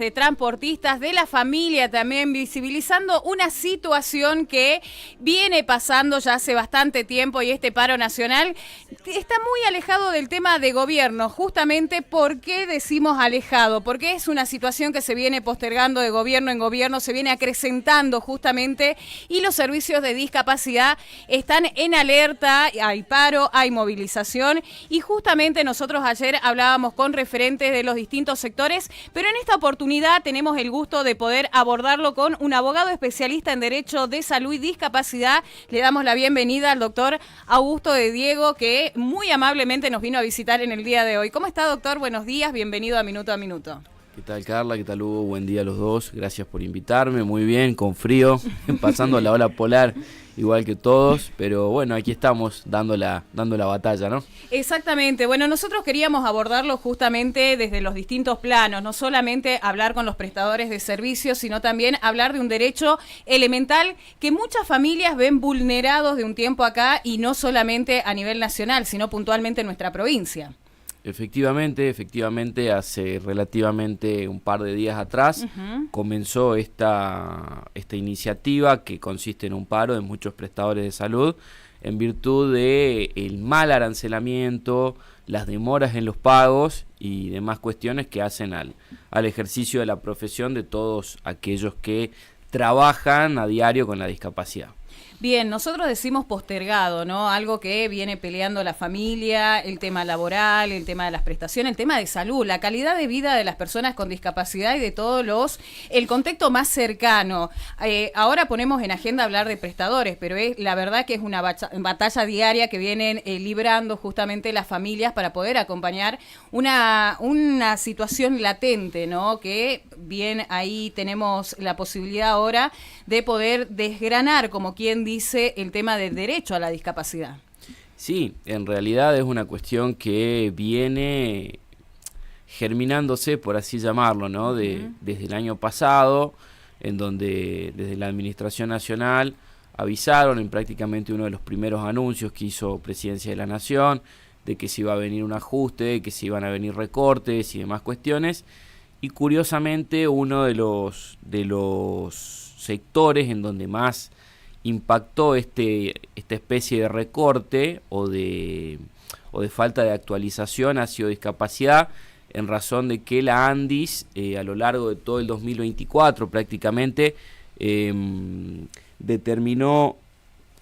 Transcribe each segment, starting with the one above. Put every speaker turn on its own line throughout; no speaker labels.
de transportistas, de la familia también, visibilizando una situación que viene pasando ya hace bastante tiempo y este paro nacional está muy alejado del tema de gobierno. Justamente, ¿por qué decimos alejado? Porque es una situación que se viene postergando de gobierno en gobierno, se viene acrecentando justamente y los servicios de discapacidad están en alerta, hay paro, hay movilización y justamente nosotros ayer hablábamos con referentes de los distintos sectores, pero en esta oportunidad tenemos el gusto de poder abordarlo con un abogado especialista en Derecho de Salud y Discapacidad. Le damos la bienvenida al doctor Augusto de Diego, que muy amablemente nos vino a visitar en el día de hoy. ¿Cómo está, doctor? Buenos días, bienvenido a Minuto a Minuto.
¿Qué tal, Carla? ¿Qué tal, Hugo? Buen día a los dos. Gracias por invitarme. Muy bien, con frío, pasando la ola polar igual que todos, pero bueno, aquí estamos dando la batalla, ¿no?
Exactamente. Bueno, nosotros queríamos abordarlo justamente desde los distintos planos, no solamente hablar con los prestadores de servicios, sino también hablar de un derecho elemental que muchas familias ven vulnerados de un tiempo acá y no solamente a nivel nacional, sino puntualmente en nuestra provincia.
Efectivamente, hace relativamente un par de días atrás comenzó esta iniciativa que consiste en un paro de muchos prestadores de salud en virtud de el mal arancelamiento, las demoras en los pagos y demás cuestiones que hacen al ejercicio de la profesión de todos aquellos que trabajan a diario con la discapacidad.
Bien, nosotros decimos postergado, ¿no? Algo que viene peleando la familia, el tema laboral, el tema de las prestaciones, el tema de salud, la calidad de vida de las personas con discapacidad y de todos el contexto más cercano. Ahora ponemos en agenda hablar de prestadores, pero la verdad que es una batalla diaria que vienen librando justamente las familias para poder acompañar una situación latente, ¿no? Que bien ahí tenemos la posibilidad ahora de poder desgranar, como quien dice, el tema del derecho a la discapacidad.
Sí, en realidad es una cuestión que viene germinándose, por así llamarlo, ¿no? Desde el año pasado, en donde desde la Administración Nacional avisaron en prácticamente uno de los primeros anuncios que hizo Presidencia de la Nación, de que se iba a venir un ajuste, que se iban a venir recortes y demás cuestiones, y curiosamente uno de los sectores en donde más impactó esta especie de recorte o de falta de actualización ha sido discapacidad, en razón de que la ANDIS a lo largo de todo el 2024 prácticamente determinó,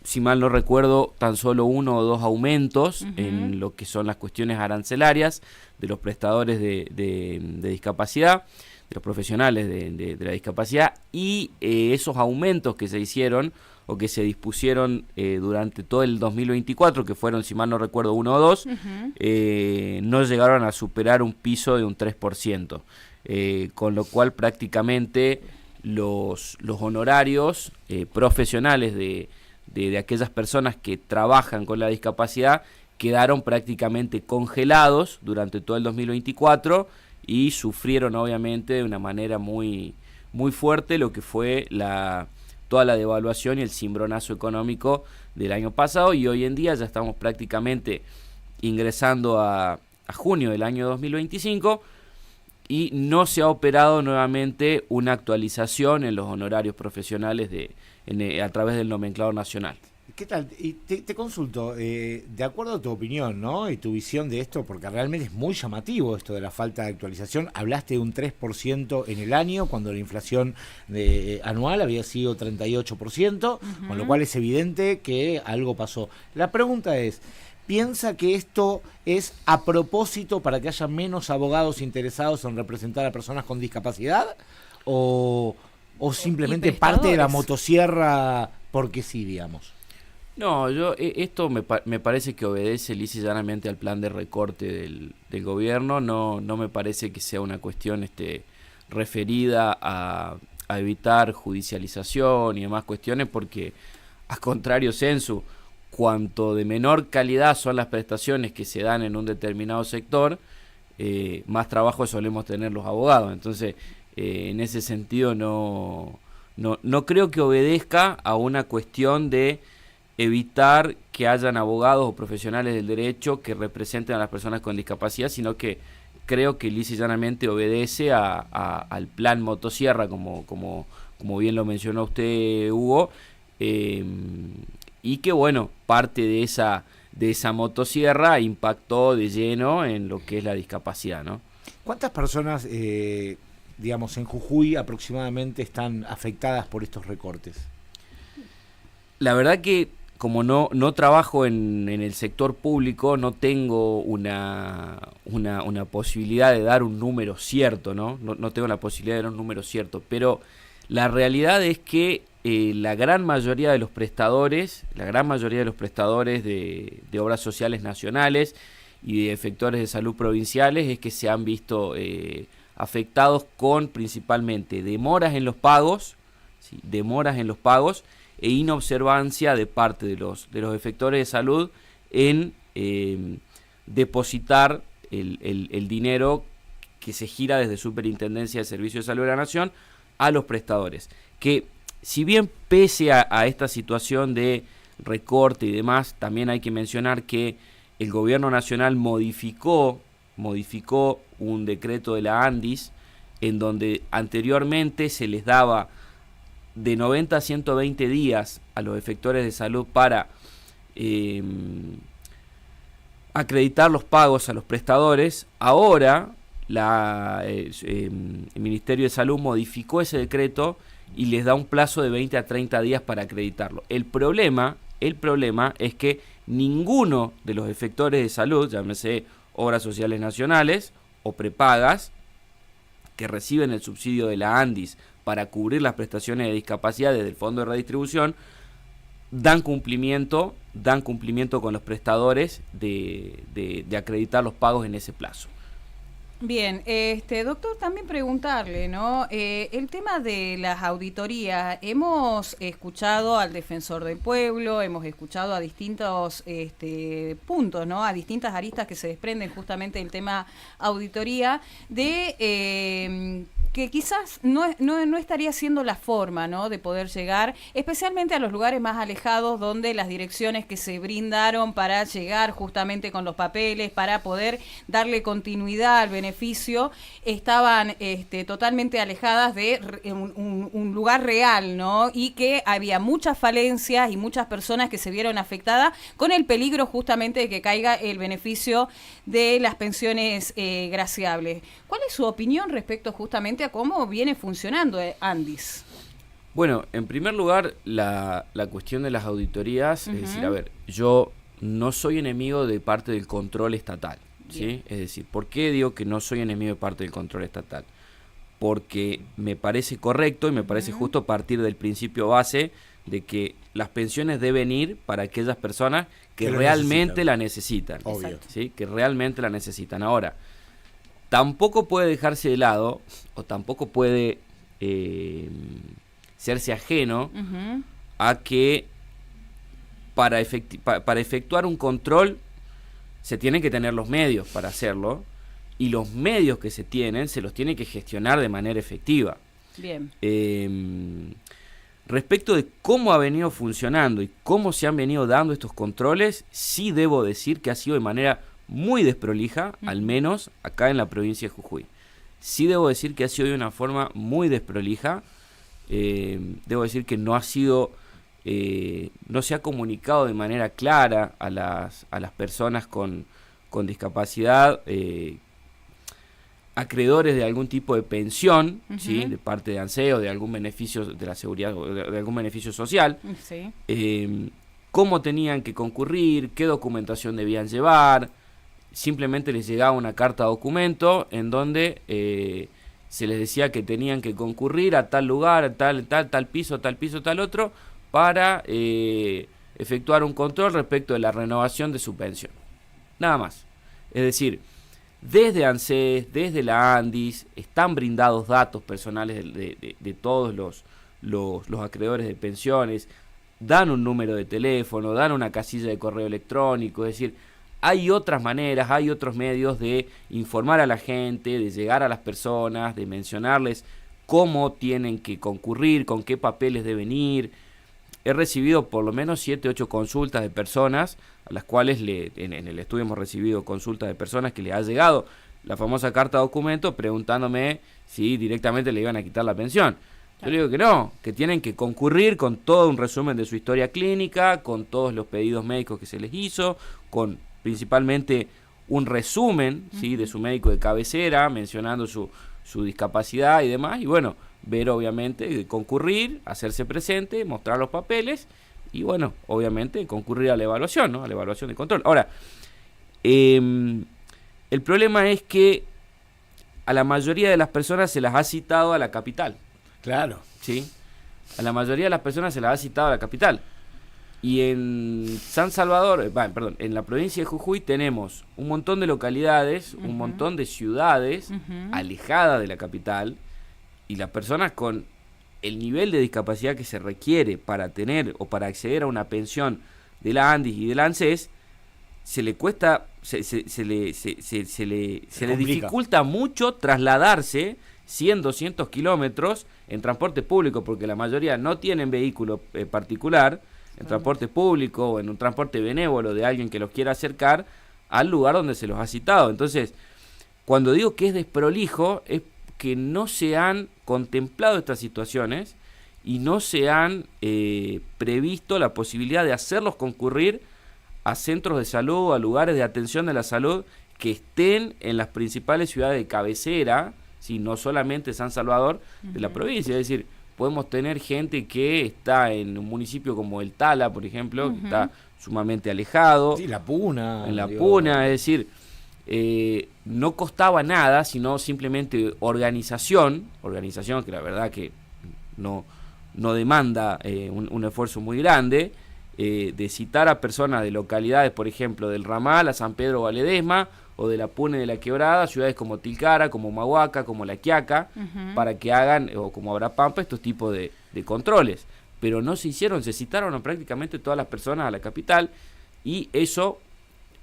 si mal no recuerdo, tan solo 1 o 2 aumentos en lo que son las cuestiones arancelarias de los prestadores de discapacidad, de los profesionales de la discapacidad, y esos aumentos que se hicieron o que se dispusieron durante todo el 2024, que fueron, si mal no recuerdo, 1 o 2, no llegaron a superar un piso de un 3%, con lo cual prácticamente los honorarios profesionales de aquellas personas que trabajan con la discapacidad quedaron prácticamente congelados durante todo el 2024 y sufrieron obviamente de una manera muy, muy fuerte lo que fue toda la devaluación y el cimbronazo económico del año pasado, y hoy en día ya estamos prácticamente ingresando a junio del año 2025 y no se ha operado nuevamente una actualización en los honorarios profesionales a través del nomenclado nacional.
¿Qué tal? Y te consulto, de acuerdo a tu opinión, ¿no? Y tu visión de esto, porque realmente es muy llamativo esto de la falta de actualización. Hablaste de un 3% en el año, cuando la inflación anual había sido 38%, con lo cual es evidente que algo pasó. La pregunta es, ¿piensa que esto es a propósito para que haya menos abogados interesados en representar a personas con discapacidad? ¿O simplemente parte de la motosierra porque sí, digamos?
No, esto me parece que obedece lisa y llanamente al plan de recorte del gobierno. No me parece que sea una cuestión referida a evitar judicialización y demás cuestiones, porque a contrario sensu, cuanto de menor calidad son las prestaciones que se dan en un determinado sector, más trabajo solemos tener los abogados. Entonces, en ese sentido no creo que obedezca a una cuestión de evitar que hayan abogados o profesionales del derecho que representen a las personas con discapacidad, sino que creo que lisa y llanamente obedece al plan motosierra, como bien lo mencionó usted, Hugo, y que bueno, parte de esa motosierra impactó de lleno en lo que es la discapacidad, ¿no?
¿Cuántas personas, digamos, en Jujuy aproximadamente están afectadas por estos recortes?
La verdad que como no trabajo en el sector público, no tengo una posibilidad de dar un número cierto, ¿no? No tengo la posibilidad de dar un número cierto, pero la realidad es que la gran mayoría de los prestadores de obras sociales nacionales y de efectores de salud provinciales es que se han visto afectados con principalmente demoras en los pagos, ¿sí? E inobservancia de parte de los efectores de salud en depositar el dinero que se gira desde Superintendencia de Servicios de Salud de la Nación a los prestadores. Que si bien pese a esta situación de recorte y demás, también hay que mencionar que el gobierno nacional modificó un decreto de la ANDIS en donde anteriormente se les daba de 90 a 120 días a los efectores de salud para acreditar los pagos a los prestadores. Ahora el Ministerio de Salud modificó ese decreto y les da un plazo de 20 a 30 días para acreditarlo. El problema es que ninguno de los efectores de salud, llámese obras sociales nacionales o prepagas, que reciben el subsidio de la ANDIS para cubrir las prestaciones de discapacidad desde el Fondo de Redistribución, dan cumplimiento con los prestadores de acreditar los pagos en ese plazo.
Bien, doctor, también preguntarle, ¿no? El tema de las auditorías, hemos escuchado al Defensor del Pueblo, hemos escuchado a distintos puntos, ¿no? A distintas aristas que se desprenden justamente del tema auditoría, de que quizás no estaría siendo la forma, ¿no?, de poder llegar, especialmente a los lugares más alejados donde las direcciones que se brindaron para llegar justamente con los papeles, para poder darle continuidad al beneficio, estaban totalmente alejadas de un lugar real, ¿no?, y que había muchas falencias y muchas personas que se vieron afectadas con el peligro justamente de que caiga el beneficio de las pensiones graciables. ¿Cuál es su opinión respecto justamente a cómo viene funcionando ANDIS?
Bueno, en primer lugar, la cuestión de las auditorías, es decir, a ver, yo no soy enemigo de parte del control estatal, ¿sí? Es decir, ¿por qué digo que no soy enemigo de parte del control estatal? Porque me parece correcto y me parece justo partir del principio base de que las pensiones deben ir para aquellas personas que realmente la necesitan,
obvio,
¿sí? Que realmente la necesitan. Ahora, tampoco puede dejarse de lado o tampoco puede serse ajeno a que para efectuar un control se tienen que tener los medios para hacerlo, y los medios que se tienen se los tiene que gestionar de manera efectiva.
Bien.
Respecto de cómo ha venido funcionando y cómo se han venido dando estos controles, sí debo decir que ha sido de manera muy desprolija, al menos acá en la provincia de Jujuy. Sí debo decir que ha sido de una forma muy desprolija. Debo decir que no se ha comunicado de manera clara a las personas con discapacidad, acreedores de algún tipo de pensión, ¿sí?, de parte de ANSES o de algún beneficio de la seguridad o de algún beneficio social,
sí,
cómo tenían que concurrir, qué documentación debían llevar. Simplemente les llegaba una carta documento en donde se les decía que tenían que concurrir a tal lugar, tal piso, tal otro, para efectuar un control respecto de la renovación de su pensión. Nada más. Es decir, desde ANSES, desde la ANDIS, están brindados datos personales de todos los acreedores de pensiones, dan un número de teléfono, dan una casilla de correo electrónico, es decir, hay otras maneras, hay otros medios de informar a la gente, de llegar a las personas, de mencionarles cómo tienen que concurrir, con qué papeles deben ir. He recibido por lo menos 7, 8 consultas de personas, a las cuales en el estudio hemos recibido consultas de personas que les ha llegado la famosa carta documento preguntándome si directamente le iban a quitar la pensión. Yo le digo que no, que tienen que concurrir con todo un resumen de su historia clínica, con todos los pedidos médicos que se les hizo, con principalmente un resumen, ¿sí?, de su médico de cabecera, mencionando su discapacidad y demás, y bueno, ver obviamente, concurrir, hacerse presente, mostrar los papeles, y bueno, obviamente concurrir a la evaluación, ¿no?, a la evaluación de control. Ahora, el problema es que a la mayoría de las personas se las ha citado a la capital.
Claro.
¿Sí? A la mayoría de las personas se las ha citado a la capital. Y en San Salvador, en la provincia de Jujuy tenemos un montón de localidades, un montón de ciudades alejadas de la capital, y las personas con el nivel de discapacidad que se requiere para tener o para acceder a una pensión de la ANDIS y de la ANSES, se le cuesta, se le dificulta mucho trasladarse 100, 200 kilómetros en transporte público, porque la mayoría no tienen vehículo particular, en transporte público o en un transporte benévolo de alguien que los quiera acercar al lugar donde se los ha citado. Entonces, cuando digo que es desprolijo, es que no se han contemplado estas situaciones y no se han previsto la posibilidad de hacerlos concurrir a centros de salud, a lugares de atención de la salud que estén en las principales ciudades de cabecera, ¿sí?, no solamente San Salvador, de la provincia. Es decir, podemos tener gente que está en un municipio como El Tala, por ejemplo, que está sumamente alejado.
Sí, La Puna.
En La Puna, es decir, no costaba nada, sino simplemente organización que la verdad que no demanda un esfuerzo muy grande, de citar a personas de localidades, por ejemplo, del Ramal a San Pedro o Ledesma, o de La Puna y de La Quebrada, ciudades como Tilcara, como Mahuaca, como La Quiaca, para que hagan, o como Abrapampa, estos tipos de controles. Pero no se hicieron, se citaron a prácticamente todas las personas a la capital, y eso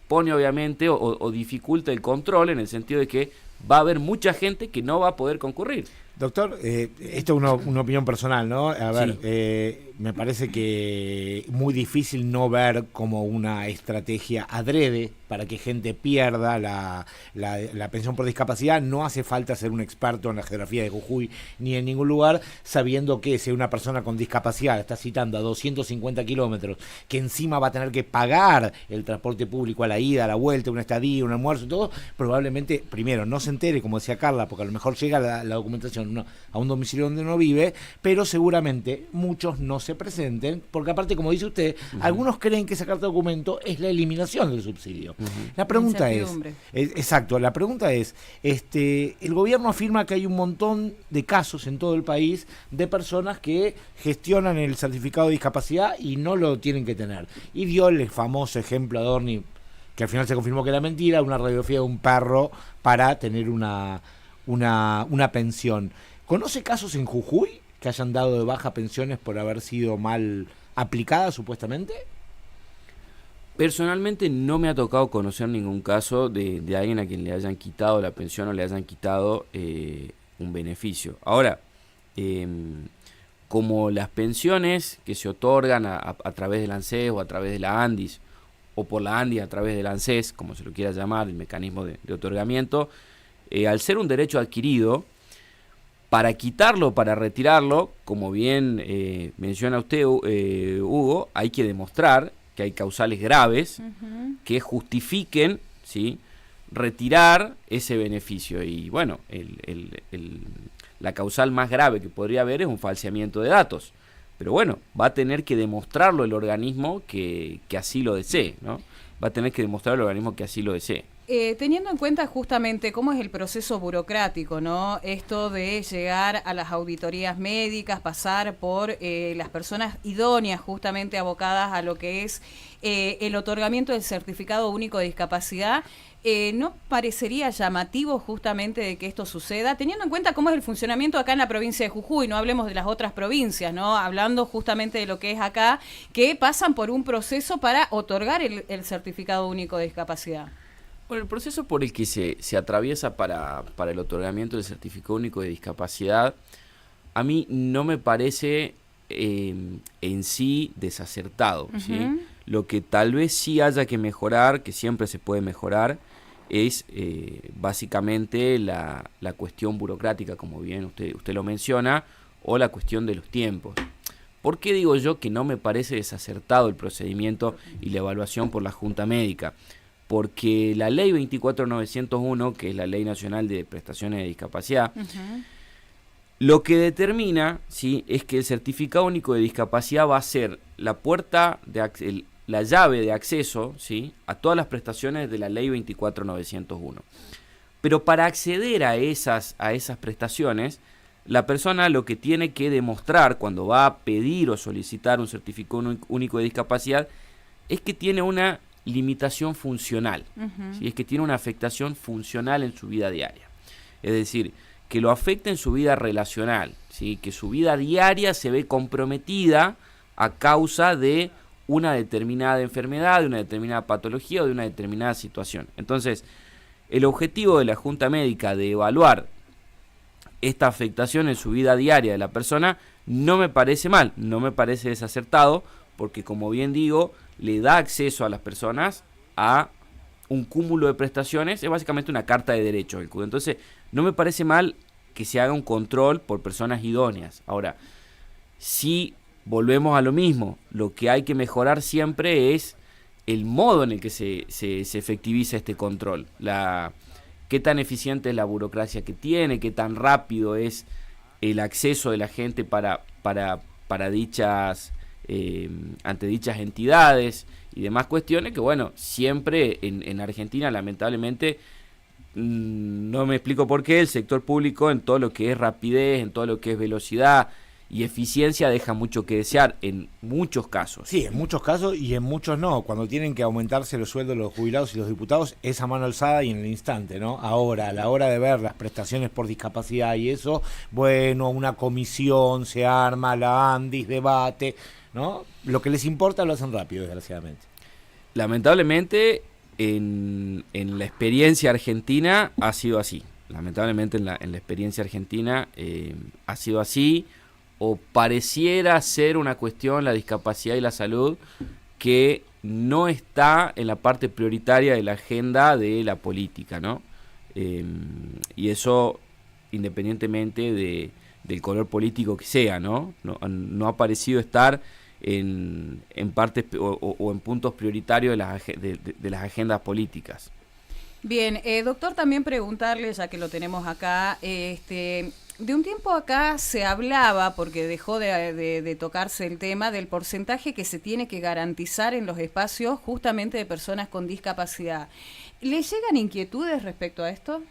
pone obviamente o dificulta el control, en el sentido de que va a haber mucha gente que no va a poder concurrir.
Doctor, esto es una opinión personal, ¿no? A ver,
Sí.
Me parece que muy difícil no ver como una estrategia adrede para que gente pierda la pensión por discapacidad. No hace falta ser un experto en la geografía de Jujuy ni en ningún lugar, sabiendo que si una persona con discapacidad está citando a 250 kilómetros, que encima va a tener que pagar el transporte público a la ida, a la vuelta, una estadía, un almuerzo, todo, probablemente, primero, no se entere, como decía Carla, porque a lo mejor llega la documentación a un domicilio donde no vive, pero seguramente muchos no se presenten, porque aparte, como dice usted, algunos creen que esa carta de documento es la eliminación del subsidio. La pregunta la pregunta es, el gobierno afirma que hay un montón de casos en todo el país de personas que gestionan el certificado de discapacidad y no lo tienen que tener. Y dio el famoso ejemplo a Dorni, que al final se confirmó que era mentira, una radiografía de un perro para tener una pensión. ¿Conoce casos en Jujuy que hayan dado de baja pensiones por haber sido mal aplicadas supuestamente?
Personalmente no me ha tocado conocer ningún caso de alguien a quien le hayan quitado la pensión o le hayan quitado un beneficio. Ahora, como las pensiones que se otorgan a través del ANSES o a través de la ANDIS, o por la ANDIS a través del ANSES, como se lo quiera llamar, el mecanismo de otorgamiento, al ser un derecho adquirido, para quitarlo, para retirarlo, como bien menciona usted, Hugo, hay que demostrar que hay causales graves que justifiquen, ¿sí?, retirar ese beneficio. Y bueno, la causal más grave que podría haber es un falseamiento de datos. Pero bueno, va a tener que demostrarlo el organismo que así lo desee, ¿no? Va a tener que demostrar el organismo que así lo desee.
Teniendo en cuenta justamente cómo es el proceso burocrático, ¿no? Esto de llegar a las auditorías médicas, pasar por las personas idóneas justamente abocadas a lo que es el otorgamiento del certificado único de discapacidad, ¿no parecería llamativo justamente de que esto suceda? Teniendo en cuenta cómo es el funcionamiento acá en la provincia de Jujuy, no hablemos de las otras provincias, ¿no? Hablando justamente de lo que es acá, que pasan por un proceso para otorgar el certificado único de discapacidad.
Bueno, el proceso por el que se atraviesa para el otorgamiento del certificado único de discapacidad, a mí no me parece en sí desacertado, ¿sí? Lo que tal vez sí haya que mejorar, que siempre se puede mejorar, es básicamente la cuestión burocrática, como bien usted lo menciona, o la cuestión de los tiempos. ¿Por qué digo yo que no me parece desacertado el procedimiento y la evaluación por la Junta Médica? Porque la ley 24901, que es la Ley Nacional de Prestaciones de Discapacidad, lo que determina, ¿sí?, es que el certificado único de discapacidad va a ser la puerta la llave de acceso, ¿sí?, a todas las prestaciones de la ley 24901. Pero para acceder a esas prestaciones, la persona lo que tiene que demostrar cuando va a pedir o solicitar un certificado único de discapacidad es que tiene una limitación funcional, ¿sí?, es que tiene una afectación funcional en su vida diaria. Es decir, que lo afecta en su vida relacional, ¿sí?, que su vida diaria se ve comprometida a causa de una determinada enfermedad, de una determinada patología o de una determinada situación. Entonces, el objetivo de la Junta Médica de evaluar esta afectación en su vida diaria de la persona no me parece mal, no me parece desacertado, porque como bien digo, le da acceso a las personas a un cúmulo de prestaciones, es básicamente una carta de derechos. Entonces, no me parece mal que se haga un control por personas idóneas. Ahora, si volvemos a lo mismo, lo que hay que mejorar siempre es el modo en el que se efectiviza este control. Qué tan eficiente es la burocracia que tiene, qué tan rápido es el acceso de la gente para dichas ante dichas entidades y demás cuestiones que, bueno, siempre en Argentina, lamentablemente, no me explico por qué el sector público, en todo lo que es rapidez, en todo lo que es velocidad y eficiencia, deja mucho que desear en muchos casos.
Sí, en muchos casos y en muchos no. Cuando tienen que aumentarse los sueldos de los jubilados y los diputados, es a mano alzada y en el instante, ¿no? Ahora, a la hora de ver las prestaciones por discapacidad y eso, bueno, una comisión se arma, la ANDIS, debate, ¿no? Lo que les importa lo hacen rápido, desgraciadamente.
Lamentablemente, en la experiencia argentina ha sido así. Lamentablemente en la experiencia argentina ha sido así, o pareciera ser una cuestión, la discapacidad y la salud, que no está en la parte prioritaria de la agenda de la política, ¿no? Y eso independientemente del color político que sea, ¿no? No ha parecido estar en partes o en puntos prioritarios de las agendas políticas.
Bien, doctor, también preguntarle, ya que lo tenemos acá, de un tiempo acá se hablaba, porque dejó de tocarse el tema, del porcentaje que se tiene que garantizar en los espacios justamente de personas con discapacidad. ¿Le llegan inquietudes respecto a esto?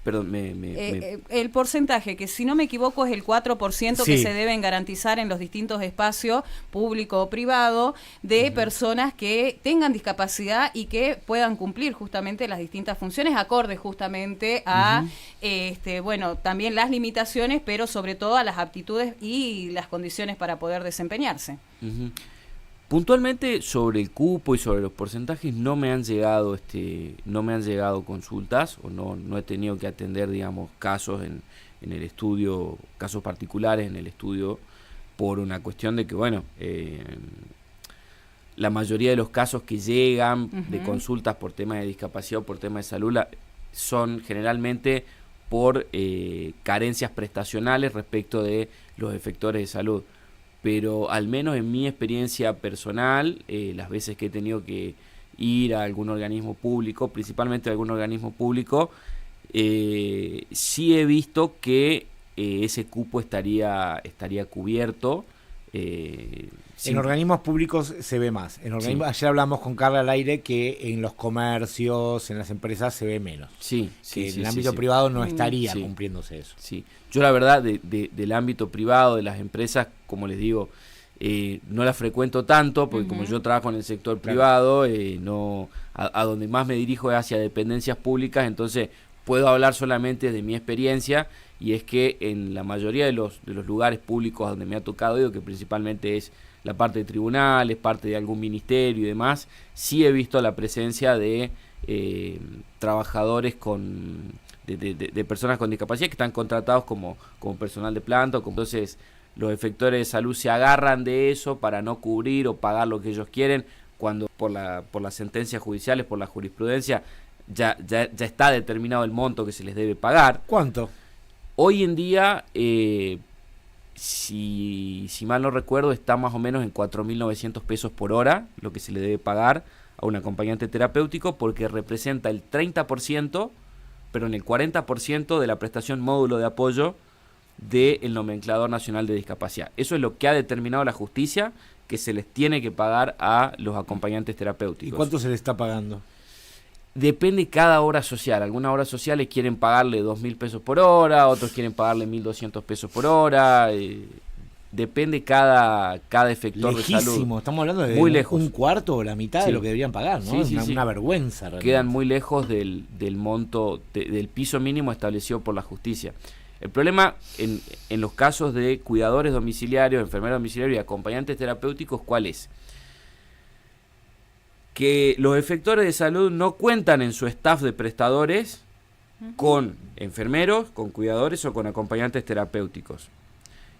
Perdón,
el porcentaje, que si no me equivoco es el 4%
sí,
que se deben garantizar en los distintos espacios, público o privado, de personas que tengan discapacidad y que puedan cumplir justamente las distintas funciones, acordes justamente a, bueno, también las limitaciones, pero sobre todo a las aptitudes y las condiciones para poder desempeñarse.
Puntualmente sobre el cupo y sobre los porcentajes no me han llegado consultas, o no he tenido que atender, digamos, casos en el estudio, casos particulares en el estudio, por una cuestión de que, bueno, la mayoría de los casos que llegan de consultas por temas de discapacidad o por temas de salud son generalmente por carencias prestacionales respecto de los efectores de salud. Pero al menos en mi experiencia personal, las veces que he tenido que ir a algún organismo público, principalmente a algún organismo público, sí he visto que ese cupo estaría cubierto.
En organismos públicos se ve más. Ayer hablamos con Carla al aire que en los comercios, en las empresas se ve menos. En el ámbito privado no estaría cumpliéndose eso. Sí.
Yo la verdad del ámbito privado, de las empresas, como les digo, no las frecuento tanto, porque como yo trabajo en el sector privado, a donde más me dirijo es hacia dependencias públicas, entonces puedo hablar solamente de mi experiencia, y es que en la mayoría de los lugares públicos donde me ha tocado, digo que principalmente es la parte de tribunales, parte de algún ministerio y demás, sí he visto la presencia de trabajadores de personas con discapacidad que están contratados como personal de planta. Entonces los efectores de salud se agarran de eso para no cubrir o pagar lo que ellos quieren, cuando por las sentencias judiciales, por la jurisprudencia, ya está determinado el monto que se les debe pagar.
¿Cuánto?
Hoy en día, si mal no recuerdo, está más o menos en 4.900 pesos por hora, lo que se le debe pagar a un acompañante terapéutico, porque representa el 30%, pero en el 40% de la prestación módulo de apoyo del Nomenclador Nacional de Discapacidad. Eso es lo que ha determinado la justicia, que se les tiene que pagar a los acompañantes terapéuticos.
¿Y cuánto se les está pagando?
Depende cada obra social. Algunas obras sociales quieren pagarle 2.000 pesos por hora, otros quieren pagarle 1.200 pesos por hora. Depende cada efector
Lejísimo,
de salud.
Estamos hablando de
muy lejos.
un cuarto o la mitad
Sí.
de lo que deberían pagar, ¿no?
Sí,
Una vergüenza realmente.
Quedan muy lejos del monto, del piso mínimo establecido por la justicia. El problema en los casos de cuidadores domiciliarios, enfermeros domiciliarios y acompañantes terapéuticos, ¿cuál es? Que los efectores de salud no cuentan en su staff de prestadores con enfermeros, con cuidadores o con acompañantes terapéuticos.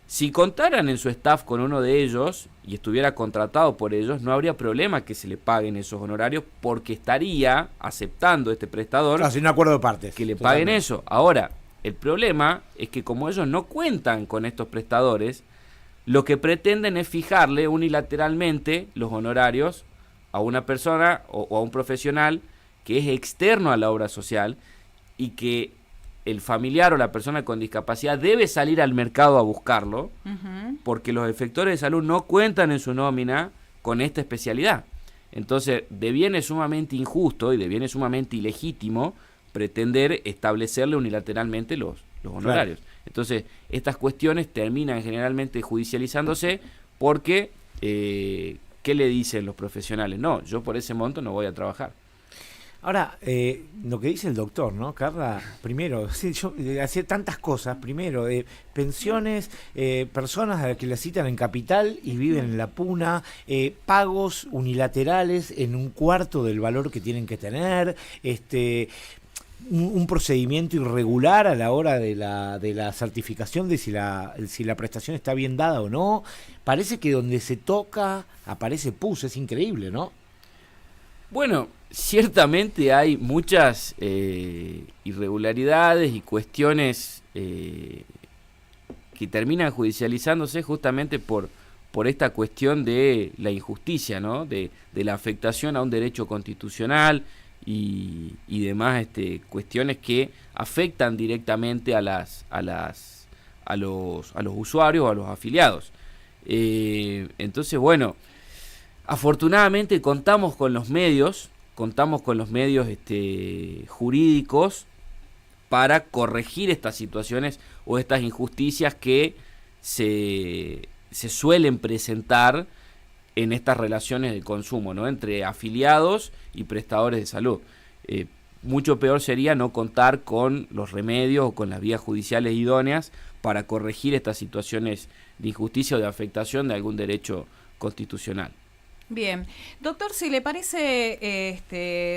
Si contaran en su staff con uno de ellos y estuviera contratado por ellos, no habría problema que se le paguen esos honorarios, porque estaría aceptando este prestador
Sin un acuerdo de partes.
que le paguen
Totalmente.
eso. Ahora, el problema es que como ellos no cuentan con estos prestadores, lo que pretenden es fijarle unilateralmente los honorarios a una persona o a un profesional que es externo a la obra social, y que el familiar o la persona con discapacidad debe salir al mercado a buscarlo, porque los efectores de salud no cuentan en su nómina con esta especialidad. Entonces, deviene sumamente injusto y deviene sumamente ilegítimo pretender establecerle unilateralmente los honorarios. Claro. Entonces, estas cuestiones terminan generalmente judicializándose porque, ¿qué le dicen los profesionales? No, yo por ese monto no voy a trabajar.
Ahora, lo que dice el doctor, ¿no, Carla? Primero, sí, yo hacía tantas cosas. Primero, pensiones, personas a las que las citan en Capital y viven en La Puna, pagos unilaterales en un cuarto del valor que tienen que tener, un procedimiento irregular a la hora de la certificación de si la prestación está bien dada o no. Parece que donde se toca aparece pus, es increíble, ¿no?
Bueno, ciertamente hay muchas irregularidades y cuestiones que terminan judicializándose justamente por esta cuestión de la injusticia, ¿no? De la afectación a un derecho constitucional y demás cuestiones que afectan directamente a los usuarios o a los afiliados. Entonces, bueno, afortunadamente contamos con los medios jurídicos para corregir estas situaciones o estas injusticias que se suelen presentar en estas relaciones de consumo, ¿no? Entre afiliados y prestadores de salud. Mucho peor sería no contar con los remedios o con las vías judiciales idóneas para corregir estas situaciones de injusticia o de afectación de algún derecho constitucional.
Bien, doctor, si le parece,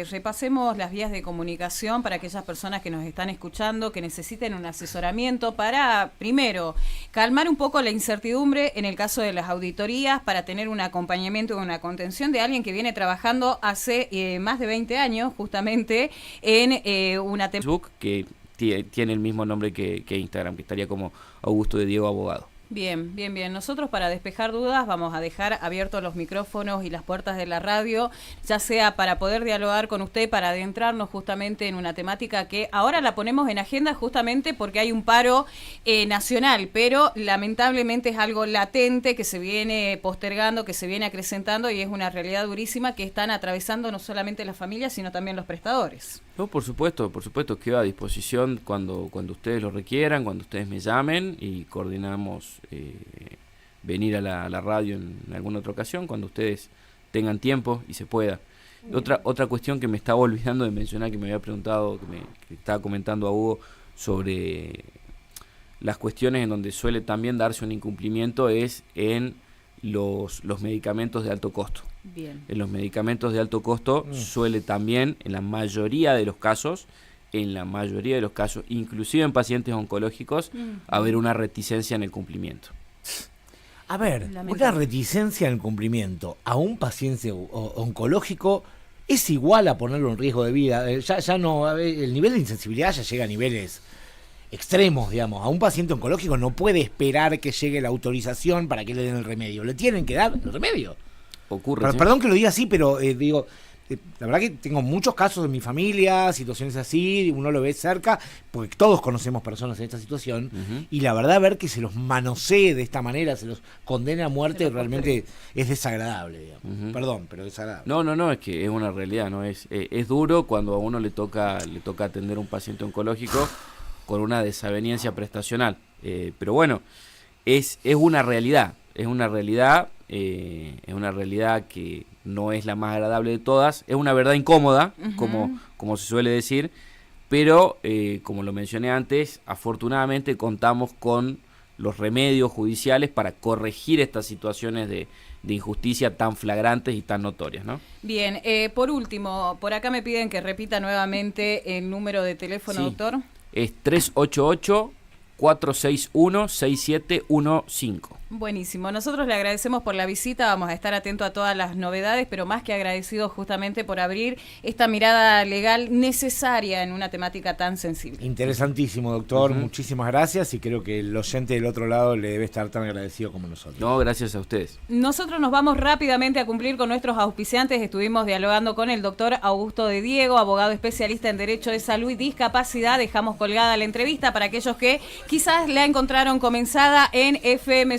repasemos las vías de comunicación para aquellas personas que nos están escuchando, que necesiten un asesoramiento para, primero, calmar un poco la incertidumbre en el caso de las auditorías, para tener un acompañamiento y una contención de alguien que viene trabajando hace más de 20 años, justamente, en una
Facebook, que tiene el mismo nombre que Instagram, que estaría como Augusto de Diego Abogado.
Bien, bien, bien. Nosotros, para despejar dudas, vamos a dejar abiertos los micrófonos y las puertas de la radio, ya sea para poder dialogar con usted, para adentrarnos justamente en una temática que ahora la ponemos en agenda justamente porque hay un paro nacional, pero lamentablemente es algo latente que se viene postergando, que se viene acrecentando, y es una realidad durísima que están atravesando no solamente las familias, sino también los prestadores.
No, por supuesto, quedo a disposición cuando ustedes lo requieran, cuando ustedes me llamen, y coordinamos venir a la radio en alguna otra ocasión, cuando ustedes tengan tiempo y se pueda. Otra cuestión que me estaba olvidando de mencionar, que me había preguntado, que estaba comentando a Hugo sobre las cuestiones en donde suele también darse un incumplimiento, es en los medicamentos de alto costo.
Bien.
En los medicamentos de alto costo suele también, en la mayoría de los casos, inclusive en pacientes oncológicos, haber una reticencia en el cumplimiento.
A ver, una reticencia en el cumplimiento a un paciente oncológico es igual a ponerlo en riesgo de vida. Ya no, el nivel de insensibilidad ya llega a niveles extremos, digamos. A un paciente oncológico no puede esperar que llegue la autorización para que le den el remedio. Le tienen que dar el remedio.
Ocurre.
Perdón que lo diga así, pero digo, la verdad que tengo muchos casos en mi familia, situaciones así, uno lo ve cerca, porque todos conocemos personas en esta situación, y la verdad ver que se los manosee de esta manera, se los condena a muerte, realmente es desagradable, digamos. Perdón, pero desagradable.
No, es que es una realidad, ¿no? Es duro cuando a uno le toca atender a un paciente oncológico con una desaveniencia prestacional. Pero bueno, es una realidad, es una realidad que no es la más agradable de todas, es una verdad incómoda, como se suele decir, pero como lo mencioné antes, afortunadamente contamos con los remedios judiciales para corregir estas situaciones de injusticia tan flagrantes y tan notorias, ¿no?
Bien, por último, por acá me piden que repita nuevamente el número de teléfono, doctor.
Es 388-461-6715.
Buenísimo. Nosotros le agradecemos por la visita, vamos a estar atentos a todas las novedades, pero más que agradecidos justamente por abrir esta mirada legal necesaria en una temática tan sensible.
Interesantísimo, doctor. Muchísimas gracias, y creo que el oyente del otro lado le debe estar tan agradecido como nosotros.
No, gracias a ustedes.
Nosotros nos vamos rápidamente a cumplir con nuestros auspiciantes. Estuvimos dialogando con el doctor Augusto de Diego, abogado especialista en Derecho de Salud y Discapacidad. Dejamos colgada la entrevista para aquellos que quizás la encontraron comenzada en FM